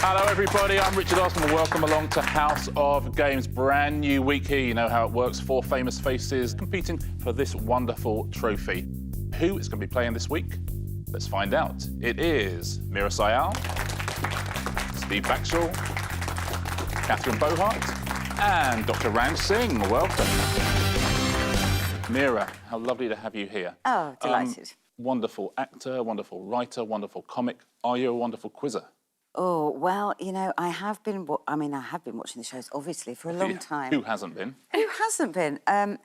Hello, everybody. I'm Richard Osman. Welcome along to House of Games. Brand new week here. You know how it works. 4 famous faces competing for this wonderful trophy. Who is going to be playing this week? Let's find out. It is Meera Syal, Steve Backshall, Bohart, and Dr. Ranj Singh. Welcome. Meera, how lovely to have you here. Oh, delighted. Wonderful actor, wonderful writer, wonderful comic. Are you a wonderful quizzer? Oh, well, you know, I have been watching the shows, obviously, for a long time. Who hasn't been? Who hasn't been? And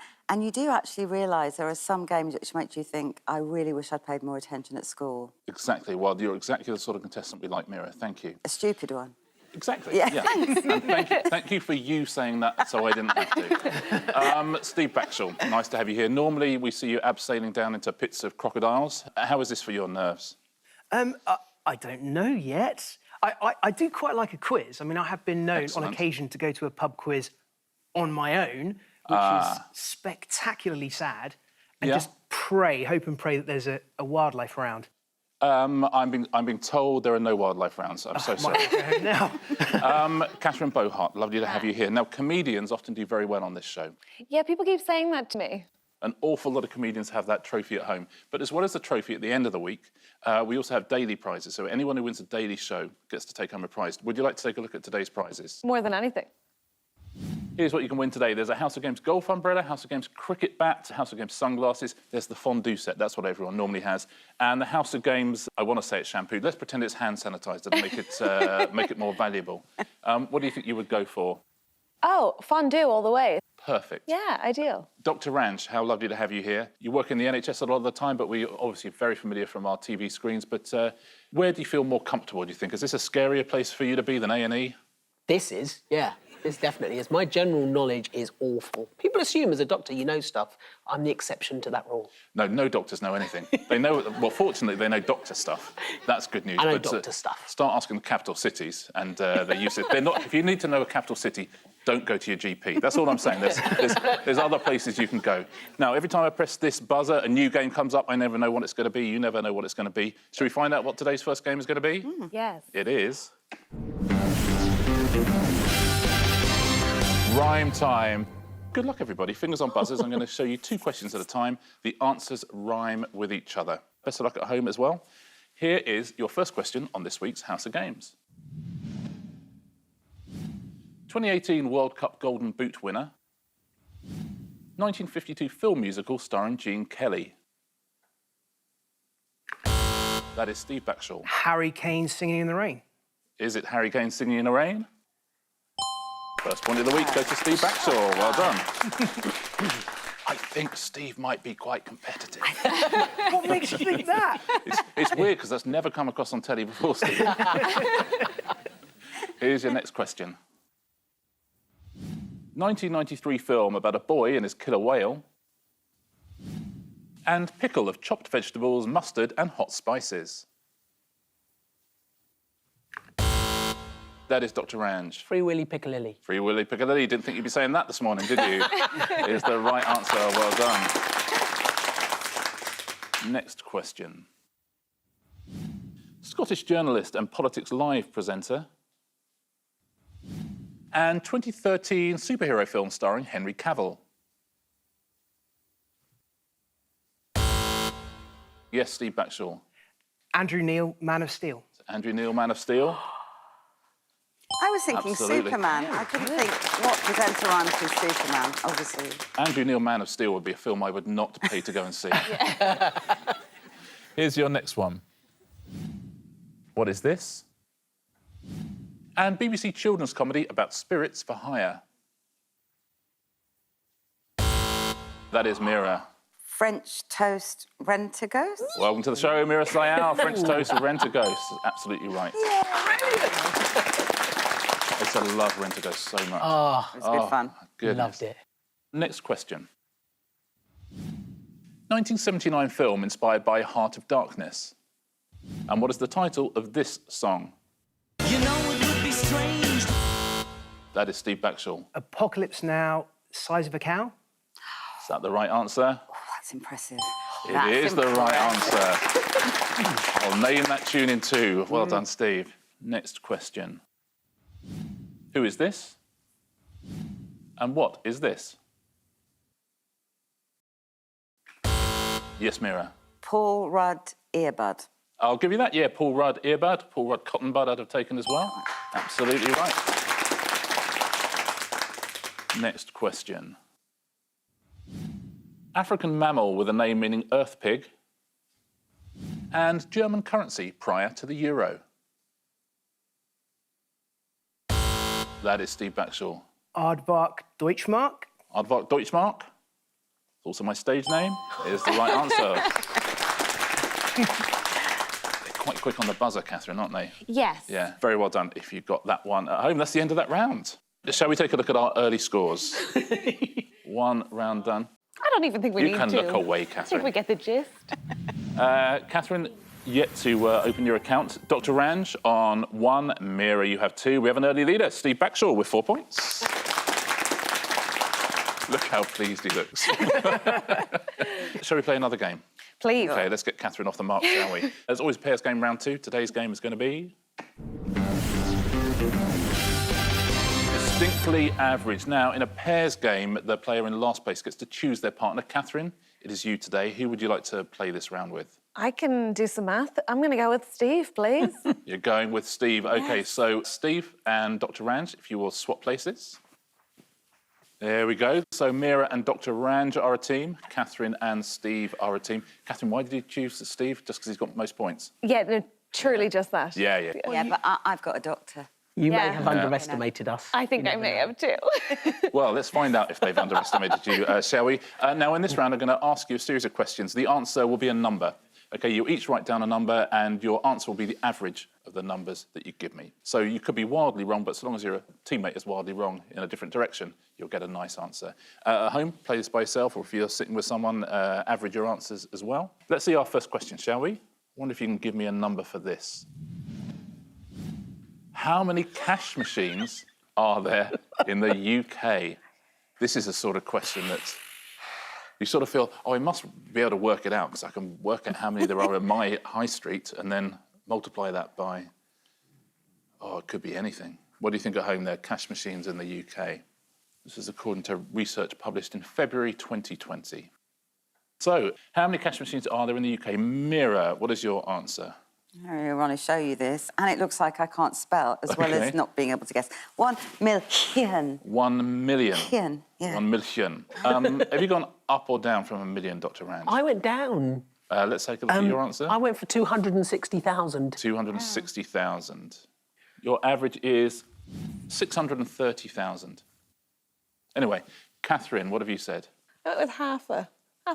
you do actually realise there are some games which make you think, I really wish I'd paid more attention at school. Exactly. Well, you're exactly the sort of contestant we like, Meera. Thank you. A stupid one. Exactly. Yeah. Thanks. And thank you for you saying that so I didn't have to. Steve Backshall, nice to have you here. Normally, we see you abseiling down into pits of crocodiles. How is this for your nerves? I don't know yet. I do quite like a quiz. I mean, I have been known on occasion to go to a pub quiz on my own, which is spectacularally sad, and just hope and pray that there's a wildlife around. I'm being told there are no wildlife around, so I'm so sorry. Now. Bohart, lovely to have you here. Now, comedians often do very well on this show. Yeah, people keep saying that to me. An awful lot of comedians have that trophy at home. But as well as the trophy at the end of the week, we also have daily prizes. So anyone who wins a daily show gets to take home a prize. Would you like to take a look at today's prizes? More than anything. Here's what you can win today. There's a House of Games golf umbrella, House of Games cricket bat, House of Games sunglasses. There's the fondue set. That's what everyone normally has. And the House of Games, I want to say it's shampoo. Let's pretend it's hand sanitizer to make it more valuable. What do you think you would go for? Oh, fondue all the way. Perfect. Yeah, ideal. Dr. Ranj, how lovely to have you here. You work in the NHS a lot of the time, but we're obviously very familiar from our TV screens. But where do you feel more comfortable, do you think? Is this a scarier place for you to be than A&E? This is, yeah. This definitely is. My general knowledge is awful. People assume as a doctor you know stuff. I'm the exception to that rule. No doctors know anything. They know, well, fortunately, they know doctor stuff. That's good news. I know doctor stuff. Start asking the capital cities, and they use it. They're not. If you need to know a capital city, don't go to your GP. That's all I'm saying. There's other places you can go. Now, every time I press this buzzer, a new game comes up. I never know what it's going to be. You never know what it's going to be. Shall we find out what today's first game is going to be? Yes. It is rhyme time. Good luck, everybody. Fingers on buzzers. I'm going to show you 2 questions at a time. The answers rhyme with each other. Best of luck at home as well. Here is your first question on this week's House of Games. 2018 World Cup Golden Boot winner. 1952 film musical starring Gene Kelly. That is Steve Backshall. Harry Kane Singing in the Rain. Is it Harry Kane Singing in the Rain? First point of the week goes to Steve Backshall. Well done. I think Steve might be quite competitive. What makes you think that? It's weird, because that's never come across on telly before, Steve. Here's your next question. 1993 film about a boy and his killer whale. And pickle of chopped vegetables, mustard and hot spices. That is Dr. Ranj. Free Willy Piccalilli. Free Willy Piccalilli. Didn't think you'd be saying that this morning, did you? Is the right answer. Well done. Next question. Scottish journalist and Politics Live presenter. And 2013 superhero film starring Henry Cavill. Yes, Steve Backshall. Andrew Neil, Man of Steel. Andrew Neil, Man of Steel. I was thinking Absolutely. Superman. I couldn't think what presenter rhymes with Superman, obviously. Andrew Neil, Man of Steel would be a film I would not pay to go and see. Here's your next one. What is this? And BBC children's comedy about spirits for hire. That is Meera. French toast, rent-a-ghost? Welcome to the show, Meera Syal. French toast, Rent-a-Ghost. Absolutely right. Yeah, brilliant. I used to love Rent-a-Ghost so much. Oh, It was good fun. Goodness. loved it. Next question. 1979 film inspired by Heart of Darkness. And what is the title of this song? You know it would be strange. That is Steve Backshall. Apocalypse Now, Size of a Cow. Is that the right answer? Oh, that's impressive. It is the right answer. I'll name that tune in 2. Well done, Steve. Next question. Who is this? And what is this? Yes, Meera. Paul Rudd earbud. I'll give you that. Yeah, Paul Rudd earbud. Paul Rudd cotton bud I'd have taken as well. Absolutely right. Next question. African mammal with a name meaning earth pig and German currency prior to the euro. That is Steve Backshall. Aardvark Deutschmark. Aardvark Deutschmark. Also my stage name. Is the right answer. They're quite quick on the buzzer, Catherine, aren't they? Yes. Yeah, very well done if you got that one at home. That's the end of that round. Shall we take a look at our early scores? One round done. I don't even think we need to. You can look away, I think Catherine. we get the gist. Catherine, yet to open your account. Dr. Ranj on 1, Meera, you have 2. We have an early leader, Steve Backshall, with 4 points. Look how pleased he looks. Shall we play another game? Please. OK, let's get Catherine off the mark, shall we? As always, pairs game round 2. Today's game is going to be... distinctly average. Now, in a pairs game, the player in last place gets to choose their partner. Catherine, it is you today. Who would you like to play this round with? I can do some math. I'm going to go with Steve, please. You're going with Steve. OK, so Steve and Dr. Ranj, if you will swap places. There we go. So Meera and Dr. Ranj are a team. Catherine and Steve are a team. Catherine, why did you choose Steve? Just because he's got most points? Yeah, no, truly just that. Yeah, yeah. Yeah, but I've got a doctor. You may Yeah. have underestimated us. I think I may have too. Well, let's find out if they've underestimated you, shall we? Now, in this round, I'm going to ask you a series of questions. The answer will be a number. OK, you each write down a number, and your answer will be the average of the numbers that you give me. So you could be wildly wrong, but so long as your teammate is wildly wrong in a different direction, you'll get a nice answer. At home, play this by yourself, or if you're sitting with someone, average your answers as well. Let's see our first question, shall we? I wonder if you can give me a number for this. How many cash machines are there in the UK? This is a sort of question that you sort of feel, oh, I must be able to work it out because I can work out how many there are in my high street and then multiply that by, oh, it could be anything. What do you think at home there, cash machines in the UK? This is according to research published in February 2020. So, how many cash machines are there in the UK? Meera, what is your answer? I really want to show you this, and it looks like I can't spell, as well as not being able to guess. 1 million. 1 million. Million, yeah. 1 million. Have you gone up or down from a million, Dr. Ranj? I went down. Let's take a look at your answer. I went for 260,000. 260,000. Your average is 630,000. Anyway, Catherine, what have you said? I went with half a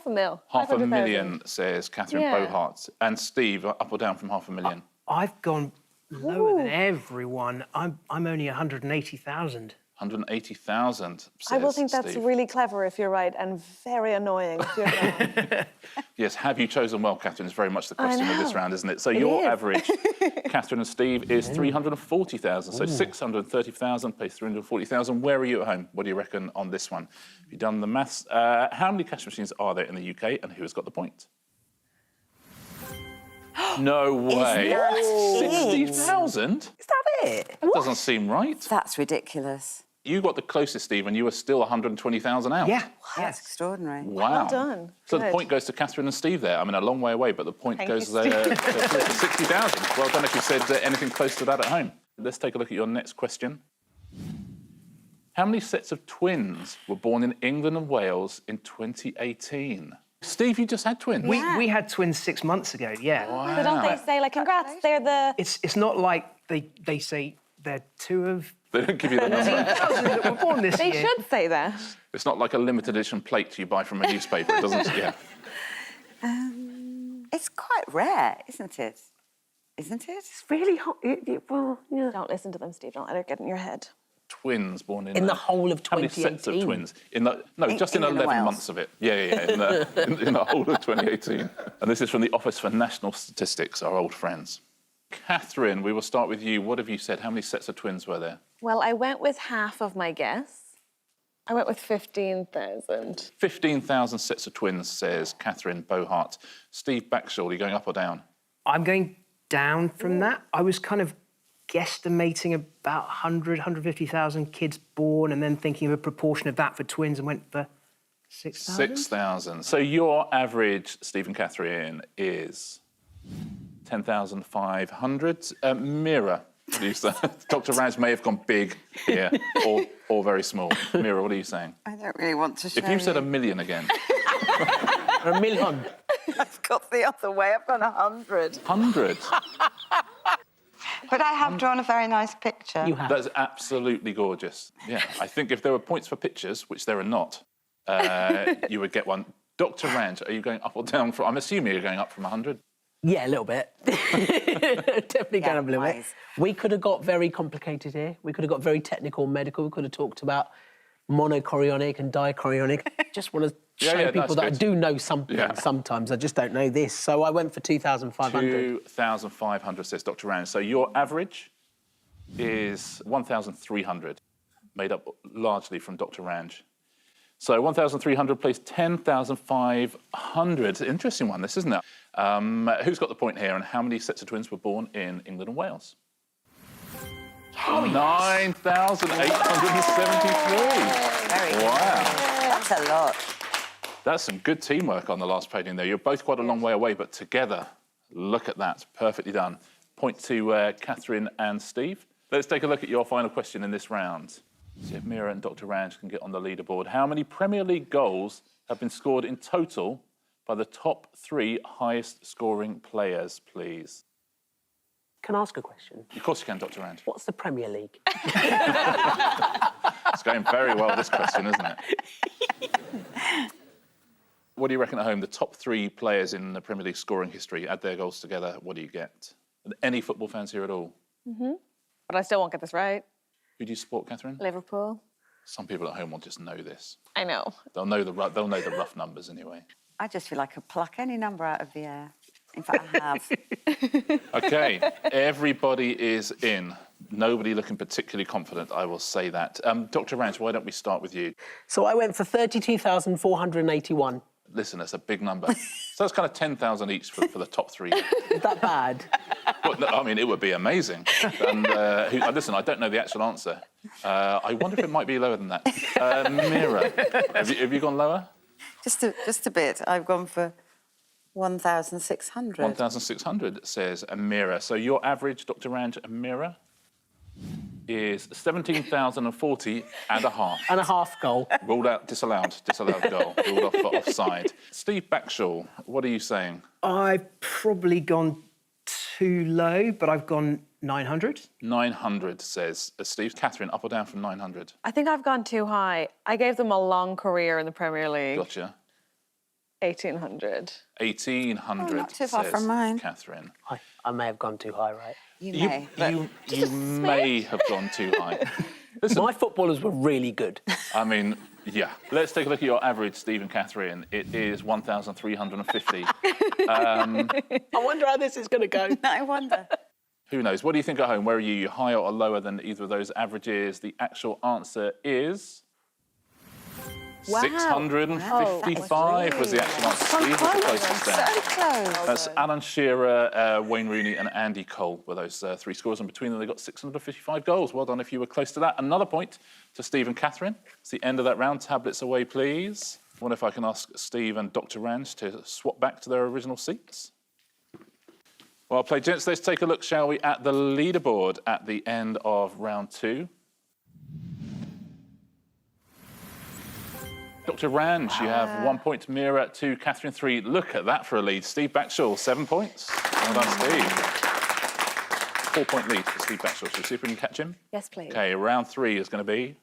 mil. Half a 500,000. million, says Catherine Yeah. Bohart. And Steve, up or down from half a million? I've gone lower than everyone. I'm only 180,000. 180,000, I will says think that's Steve. really clever if you're right, and very annoying if you're wrong. Yes, have you chosen well, Catherine, is very much the question of this know. round, isn't it? So your is. average, Catherine and Steve, is 340,000. So 630,000 pays 340,000. Where are you at home? What do you reckon on this one? Have you done the maths? How many cash machines are there in the UK, and who has got the point? No way. that it? 60,000? Is that it? That doesn't seem right. That's ridiculous. You got the closest, Steve, and you were still 120,000 out. Yeah. That's extraordinary. Wow. Well done. So the Good. point goes to Catherine and Steve there. I mean, a long way away, but the point Thank goes you, Steve. to 60,000. Well done if you said anything close to that at home. Let's take a look at your next question. How many sets of twins were born in England and Wales in 2018? Steve, you just had twins. We had twins 6 months ago, yeah. But don't they say, like, congrats, they're the... It's not like they say they're two of They don't give you the number. 18,000 that were born this They year. should say that. It's not like a limited edition plate you buy from a newspaper. It doesn't, yeah. It's quite rare, isn't it? Isn't it? It's really hot. Well, yeah. Don't listen to them, Steve. Don't let it get in your head. Twins born In the whole of How many 2018. sets of twins? Just in England and 11 Wales. months of it. Yeah, in the whole of 2018. And this is from the Office for National Statistics, our old friends. Catherine, we will start with you. What have you said? How many sets of twins were there? Well, I went with half of my guess. I went with 15,000. 15,000 sets of twins, says Catherine Bohart. Steve Backshall, are you going up or down? I'm going down from that. I was kind of guesstimating about 100, 150,000 kids born and then thinking of a proportion of that for twins and went for 6,000. 6,000. So your average, Steve and Catherine, is 10,500. Meera, what do you say? Dr. Ranj may have gone big here or very small. Meera, what are you saying? I don't really want to show If you said 1 million again. A million. I've got the other way. I've gone 100. 100. But I have drawn a very nice picture. You have. That's absolutely gorgeous. Yeah, I think if there were points for pictures, which there are not, you would get one. Dr. Ranj, are you going up or down? I'm assuming you're going up from 100. Yeah, a little bit. Definitely going up a little bit. wise. We could have got very complicated here. We could have got very technical, medical. We could have talked about monochorionic and dichorionic. Just want to show people that I do know something sometimes. I just don't know this. So I went for 2,500. 2,500, says Dr. Ranj. So your average is 1,300, made up largely from Dr. Ranj. So 1,300 plays 10,500. Interesting one, this, isn't it? Who's got the point here, and how many sets of twins were born in England and Wales? 9,873. Very good. Wow. That's a lot. That's some good teamwork on the last painting there. You're both quite a long way away, but together, look at that. Perfectly done. Point to Catherine and Steve. Let's take a look at your final question in this round. See if Meera and Dr. Ranj can get on the leaderboard. How many Premier League goals have been scored in total by the top 3 highest scoring players, please? Can I ask a question? Of course you can, Dr. Ranj. What's the Premier League? It's going very well, this question, isn't it? What do you reckon at home? The top 3 players in the Premier League scoring history, add their goals together, what do you get? Any football fans here at all? But I still won't get this right. Who do you support, Catherine? Liverpool. Some people at home will just know this. I know. They'll know the rough numbers anyway. I just feel like I could pluck any number out of the air. In fact, I have. OK, everybody is in. Nobody looking particularly confident, I will say that. Dr. Ranj, why don't we start with you? So I went for 32,481. Listen, that's a big number. So that's kind of 10,000 each for the top 3. Is that bad? Well, no, I mean, it would be amazing. And listen, I don't know the actual answer. I wonder if it might be lower than that. Meera, have you gone lower? Just a bit. I've gone for 1,600. 1,600, says Meera. So your average, Dr. Ranj and Meera, is 17,040 and a half. And a half goal. Ruled out, disallowed goal. Ruled off for offside. Steve Backshall, what are you saying? I've probably gone too low, but I've gone 900. 900, says Steve. Catherine, up or down from 900? I think I've gone too high. I gave them a long career in the Premier League. Gotcha. 1,800. 1,800, not too far says from mine. Catherine. I may have gone too high, right? You may. but You may have gone too high. Listen, My footballers were really good. I mean, yeah. Let's take a look at your average, Steve and Catherine. It is 1,350. I wonder how this is going to go. I wonder. Who knows? What do you think at home? Where are you? You higher or lower than either of those averages? The actual answer is... Wow. 655 was the actual answer. Steve was the closest So there. close. That's Alan Shearer, Wayne Rooney and Andy Cole were those 3 scores, and between them they got 655 goals. Well done if you were close to that. Another point to Steve and Catherine. It's the end of that round. Tablets away, please. I wonder if I can ask Steve and Dr. Ranj to swap back to their original seats. Well played, gents. Let's take a look, shall we, at the leaderboard at the end of round 2. Dr. Ranj, you have 1 point. Meera, 2. Catherine, 3. Look at that for a lead. Steve Backshall, 7 points. Well done, Steve. 4-point lead for Steve Backshall. Shall we see if we can catch him? Yes, please. OK, round 3 is going to be...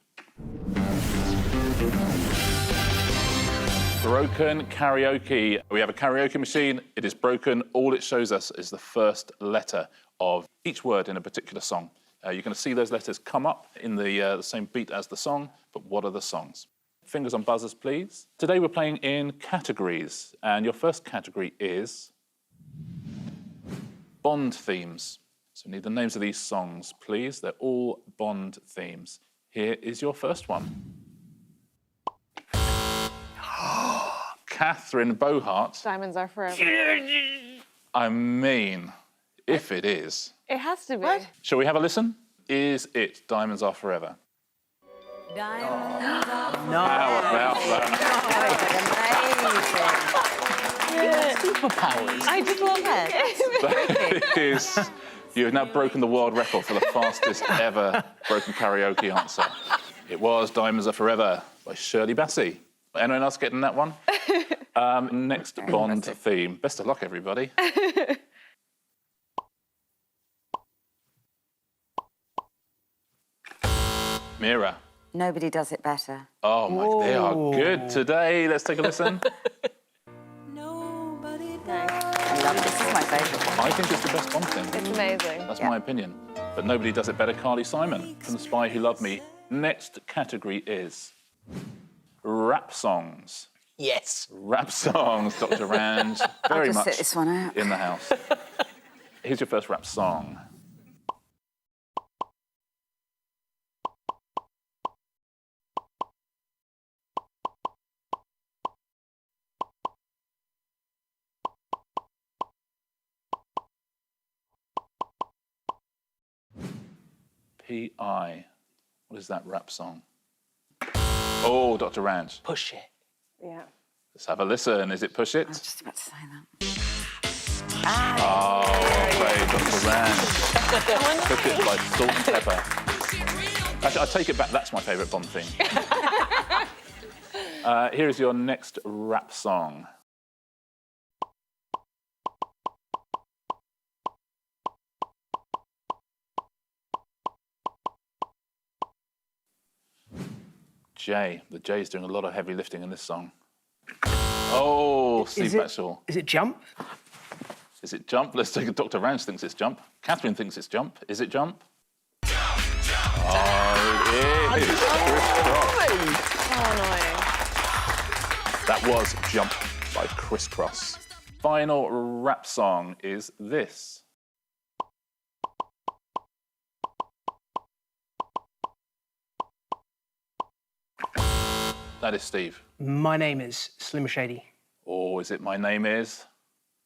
Broken karaoke. We have a karaoke machine. It is broken. All it shows us is the first letter of each word in a particular song. You're going to see those letters come up in the same beat as the song, but what are the songs? Fingers on buzzers, please. Today we're playing in categories, and your first category is Bond themes. So we need the names of these songs, please. They're all Bond themes. Here is your first one. Catherine Bohart. Diamonds are forever. I mean, if it is. It has to be. Shall we have a listen? Is it Diamonds Are Forever? Diamonds are How about that? Superpowers. I just love Yeah, That is, you have now broken the world record for the fastest ever broken karaoke answer. It was Diamonds Are Forever by Shirley Bassey. Anyone else getting that one? Next Bond theme. Best of luck, everybody. Meera. Nobody does it better. Oh, my, they are good today. Let's take a listen. I love this. This is my favourite one. I think it's the best Bond thing. It's amazing. That's my opinion. But nobody does it better. Carly Simon from The Spy Who Loved Me. Next category is rap songs. Yes. Rap songs, Dr. Ranj. Very just much sit this one out. in the house. Here's your first rap song. P.I. What is that rap song? Oh, Dr. Ranj. Push it. Yeah. Let's have a listen. Is it Push It? I was just about to say that. Oh, well played, Dr. Ranj. Push It by Salt and Pepper. Actually, I take it back. That's my favourite Bond thing. Here is your next rap song. Jay. The Jay's doing a lot of heavy lifting in this song. Oh, Steve Backshall. Is it Jump? Is it Jump? Let's take it. Dr. Ranj thinks it's Jump. Catherine thinks it's Jump. Is it Jump? Oh, it is. So annoying. That was Jump by Criss Cross. Final rap song is this. That is Steve. My name is Slim Shady. Or is it My Name Is?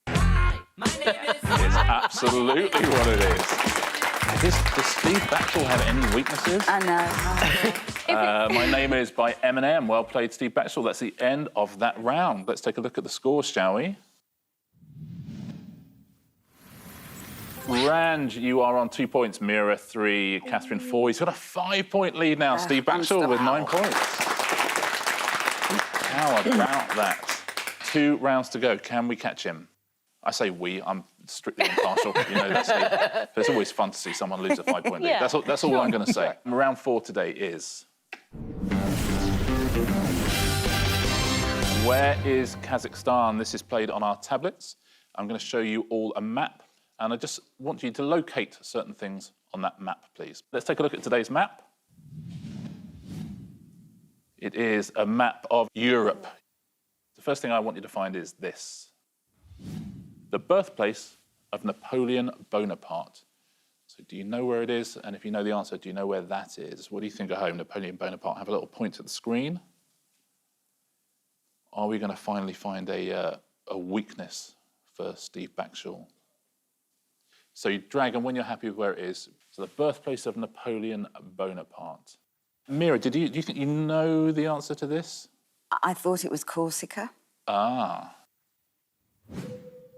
It's absolutely what it is. Does Steve Backshall have any weaknesses? I know. My Name Is by Eminem. Well played, Steve Backshall. That's the end of that round. Let's take a look at the scores, shall we? Ranj, you are on 2 points. Meera, 3. Catherine, 4. He's got a 5-point lead now. Steve Backshall with 9 points. How about that? 2 rounds to go. Can we catch him? I say we. I'm strictly impartial. You know that, Steve. But it's always fun to see someone lose a 5-point lead. Yeah, That's all I'm going to say. Round 4 today is... Where is Kazakhstan? This is played on our tablets. I'm going to show you all a map, and I just want you to locate certain things on that map, please. Let's take a look at today's map. It is a map of Europe. The first thing I want you to find is this. The birthplace of Napoleon Bonaparte. So do you know where it is? And if you know the answer, do you know where that is? What do you think at home, Napoleon Bonaparte? Have a little point at the screen. Are we going to finally find a weakness for Steve Backshall? So you drag, and when you're happy with where it is, so the birthplace of Napoleon Bonaparte. Meera, do you think you know the answer to this? I thought it was Corsica. Ah.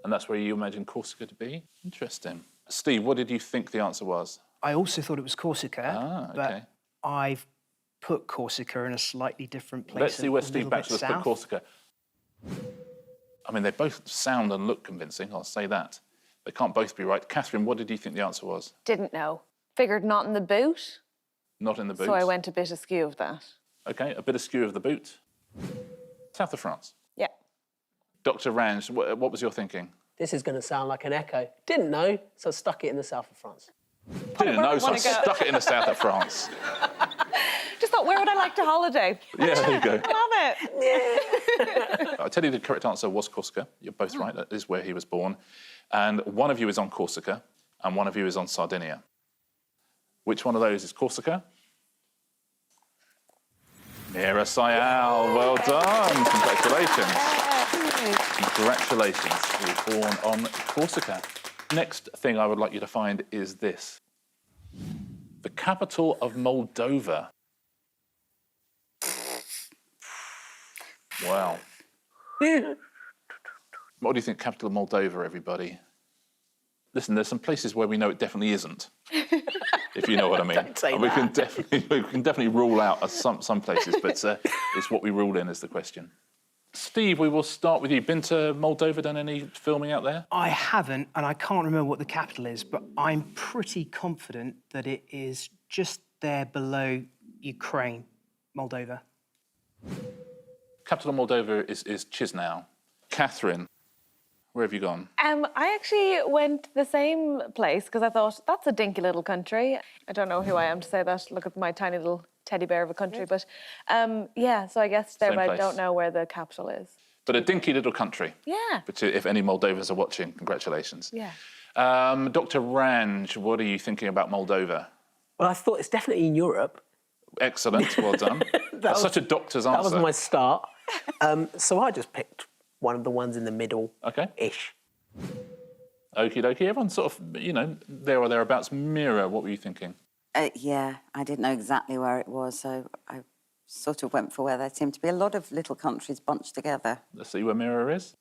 And that's where you imagine Corsica to be? Interesting. Steve, what did you think the answer was? I also thought it was Corsica, Okay. but I've put Corsica in a slightly different place. Let's see where Steve Backshall Backshall has put Corsica. I mean, they both sound and look convincing, I'll say that. They can't both be right. Catherine, what did you think the answer was? Didn't know. Figured not in the boot. Not in the boot. So I went a bit askew of that. OK, a bit askew of the boot. South of France. Yeah. Dr. Ranj, what was your thinking? This is going to sound like an echo. Didn't know, so stuck it in the south of France. Didn't know, so I wanna go. stuck it in the south of France. Just thought, where would I like to holiday? Yeah, there you go. Love it. I'll tell you the correct answer was Corsica. You're both right. That is where he was born. And one of you is on Corsica, and one of you is on Sardinia. Which one of those is Corsica? Meera Syal, well done. Congratulations. Congratulations. You were born on Corsica. Next thing I would like you to find is this. The capital of Moldova. Wow. What do you think, capital of Moldova, everybody? Listen, there's some places where we know it definitely isn't, if you know what I mean. Don't say we that. we can definitely rule out some places, but it's what we rule in is the question. Steve, we will start with you. Been to Moldova, done any filming out there? I haven't, and I can't remember what the capital is, but I'm pretty confident that it is just there below Ukraine, Moldova. Capital of Moldova is Chisinau. Catherine, where have you gone? I actually went to the same place because I thought, that's a dinky little country. I don't know who I am to say that. Look at my tiny little teddy bear of a country. But yeah, so I guess there, Same but I place. don't know where the capital is. But a dinky little country. Yeah. But if any Moldovans are watching, congratulations. Yeah. Dr. Ranj, what are you thinking about Moldova? Well, I thought it's definitely in Europe. Excellent, well done. That's such a doctor's answer. That was my start. So I just picked one of the ones in the middle-ish. Okay. Okie dokie. Everyone's sort of, you know, there or thereabouts. Meera, what were you thinking? Yeah, I didn't know exactly where it was, so I sort of went for where there seemed to be a lot of little countries bunched together. Let's see where Meera is.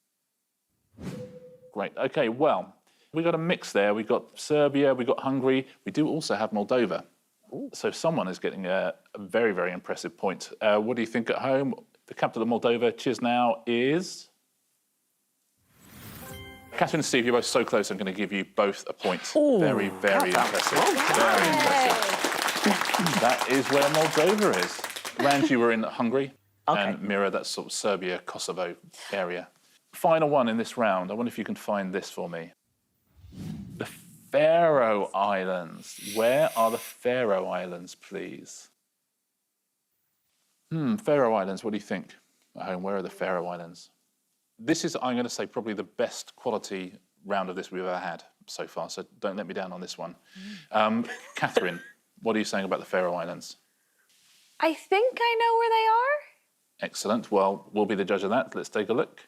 Great. Okay, well, we got a mix there. We got Serbia, we got Hungary. We do also have Moldova. Ooh. So someone is getting a very, very impressive point. What do you think at home? The capital of Moldova, Chisinau, is... Catherine and Steve, you're both so close, I'm going to give you both a point. Ooh, very, very impressive. Very impressive. That is where Moldova is. Ranj, you were in Hungary. Okay. And Meera, that's sort of Serbia, Kosovo area. Final one in this round. I wonder if you can find this for me. The Faroe Islands. Where are the Faroe Islands, please? Faroe Islands, what do you think? At home, where are the Faroe Islands? This is, I'm going to say, probably the best quality round of this we've ever had so far, so don't let me down on this one. Catherine, what are you saying about the Faroe Islands? I think I know where they are. Excellent. Well, we'll be the judge of that. Let's take a look.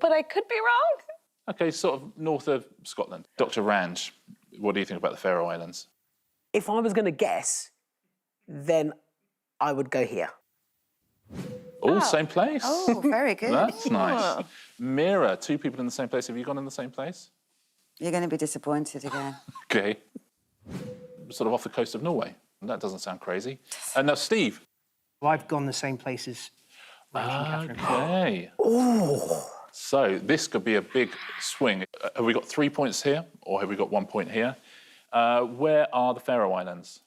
But I could be wrong. OK, sort of north of Scotland. Dr. Ranj, what do you think about the Faroe Islands? If I was going to guess, then I would go here. Oh, same place. Oh, very good. That's nice. Meera, two people in the same place. Have you gone in the same place? You're going to be disappointed again. OK. Sort of off the coast of Norway. That doesn't sound crazy. And now, Steve. Well, I've gone the same places. OK. Oh. So this could be a big swing. Have we got 3 points here, or have we got 1 point here? Where are the Faroe Islands?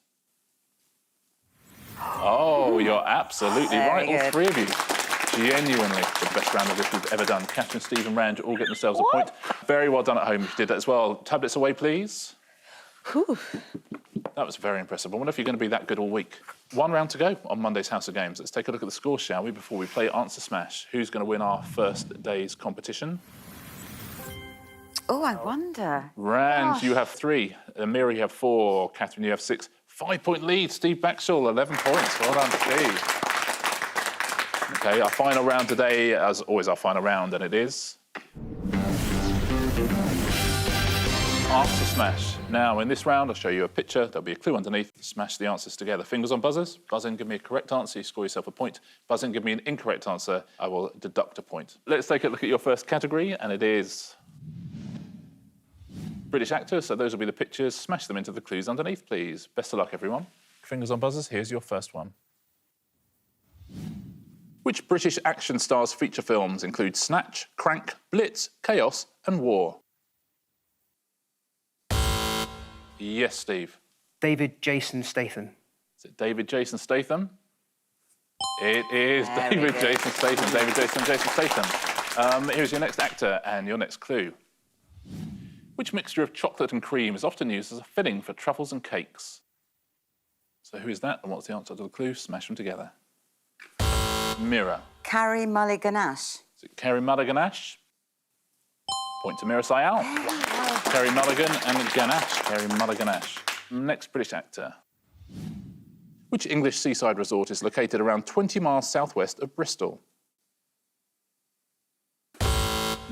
Oh, you're absolutely right, all three of you. Genuinely the best round of this we've ever done. Catherine, Steve and Ranj all getting themselves a point. Very well done at home if you did that as well. Tablets away, please. Whew. That was very impressive. I wonder if you're going to be that good all week. One round to go on Monday's House of Games. Let's take a look at the scores, shall we, before we play Answer Smash. Who's going to win our first day's competition? Oh, I wonder. Ranj, you have 3. Meera, you have 4. Catherine, you have 6. 5-point lead. Steve Backshall, 11 points. Well done, Steve. OK, our final round today, as always, our final round, and it is... Answer Smash. Now, in this round, I'll show you a picture. There'll be a clue underneath. Smash the answers together. Fingers on buzzers. Buzz in, give me a correct answer. You score yourself a point. Buzz in, give me an incorrect answer. I will deduct a point. Let's take a look at your first category, and it is... British actor, so those will be the pictures. Smash them into the clues underneath, please. Best of luck, everyone. Fingers on buzzers, here's your first one. Which British action stars' feature films include Snatch, Crank, Blitz, Chaos and War? Yes, Steve. David Jason Statham. Is it David Jason Statham? It is David Jason Statham. David Jason Statham. Here's your next actor and your next clue. Which mixture of chocolate and cream is often used as a filling for truffles and cakes? So who is that, and what's the answer to the clue? Smash them together. Meera. Carrie Mulliganash. Is it Kerry Mulligan-Ash? Point to Meera Syal. Kerry Mulligan and Ganache. Kerry Mulligan-Ash. Next British actor. Which English seaside resort is located around 20 miles southwest of Bristol?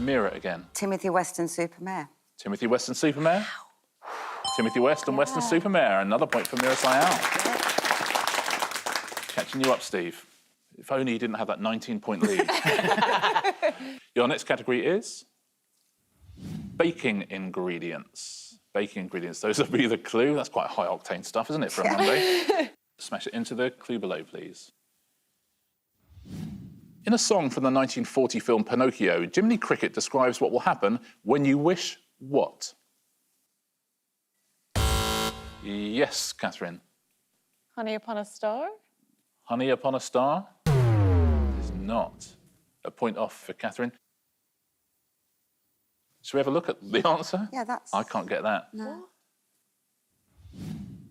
Meera again. Timothy Weston Supermare. Timothy West and Supermare. Timothy West and Western Supermare. Another point for Meera Syal. Catching you up, Steve. If only you didn't have that 19-point lead. Your next category is baking ingredients. Baking ingredients. Those will be the clue. That's quite high-octane stuff, isn't it, for a Monday? Smash it into the clue below, please. In a song from the 1940 film Pinocchio, Jiminy Cricket describes what will happen when you wish what? Yes, Catherine. Honey upon a star? Honey upon a star? Is not. A point off for Catherine. Should we have a look at the answer? Yeah, that's... I can't get that. No.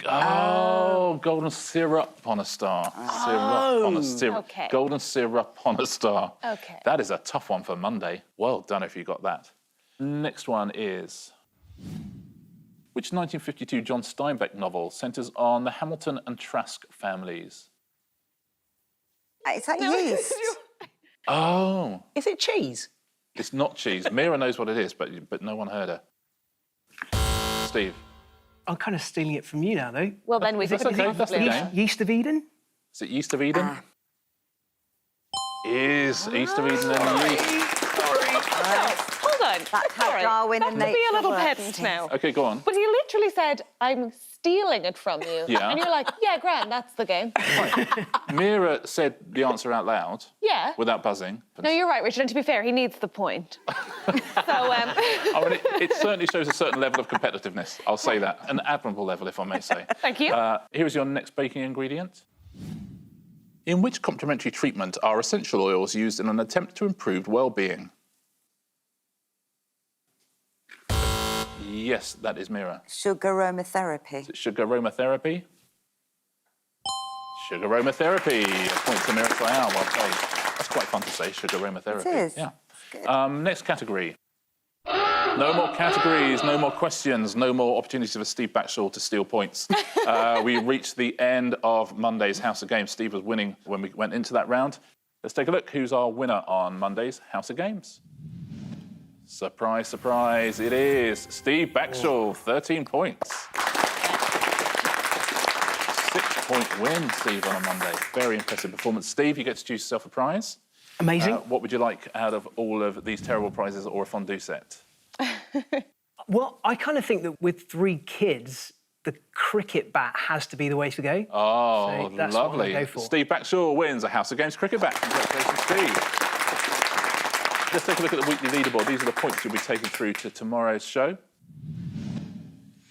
Oh, golden syrup on a star. Syrup on a syrup. Okay. Golden syrup on a star. Okay. That is a tough one for Monday. Well done if you got that. Next one is... Which 1952 John Steinbeck novel centres on the Hamilton and Trask families? It's like yeast. Oh. Is it cheese? It's not cheese. Meera knows what it is, but no one heard her. Steve. I'm kind of stealing it from you now, though. Well, then we That's could okay, that's the game. Yeast of Eden? Is it Yeast of Eden? Is East of Eden and yeast? Hold on. That's how Sorry. Darwin Not and to be nature a little works, pedant Steve. now. OK, go on. But he literally said, I'm stealing it from you. Yeah. And you're like, yeah, grand, that's the game. Meera said the answer out loud. Yeah. Without buzzing. No, you're right, Richard, and to be fair, he needs the point. I mean, it certainly shows a certain level of competitiveness. I'll say that. An admirable level, if I may say. Thank you. Here is your next baking ingredient. In which complementary treatment are essential oils used in an attempt to improve well-being? Yes, that is Meera. Sugar aromatherapy. Is it sugar aromatherapy? Sugar aromatherapy. A point to Meera Syal. Well played. That's quite fun to say, sugar aromatherapy. It is. Yeah. Good. Next category. No more categories, no more questions, no more opportunities for Steve Backshall to steal points. We reached the end of Monday's House of Games. Steve was winning when we went into that round. Let's take a look. Who's our winner on Monday's House of Games? Surprise, surprise, it is Steve Backshall, 13 points. 6-point win, Steve, on a Monday. Very impressive performance. Steve, you get to choose yourself a prize. Amazing. What would you like out of all of these terrible prizes or a fondue set? Well, I kind of think that with 3 kids, the cricket bat has to be the way to go. Oh, So that's what I'm lovely. gonna go for. Steve Backshall wins a House of Games cricket bat. Congratulations, Steve. Let's take a look at the weekly leaderboard. These are the points you'll be taking through to tomorrow's show.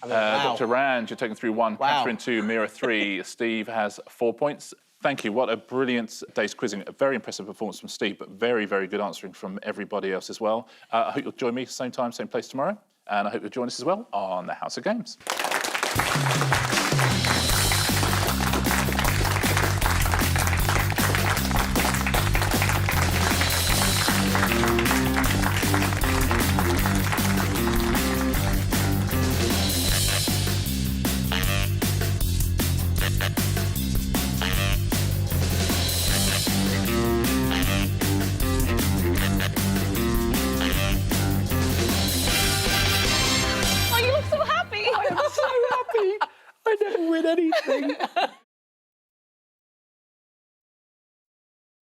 Wow. Dr. Ranj, you're taking through 1, Wow. Catherine 2, Meera 3. Steve has 4 points. Thank you. What a brilliant day's quizzing. A very impressive performance from Steve, but very, very good answering from everybody else as well. I hope you'll join me same time, same place tomorrow. And I hope you'll join us as well on the House of Games.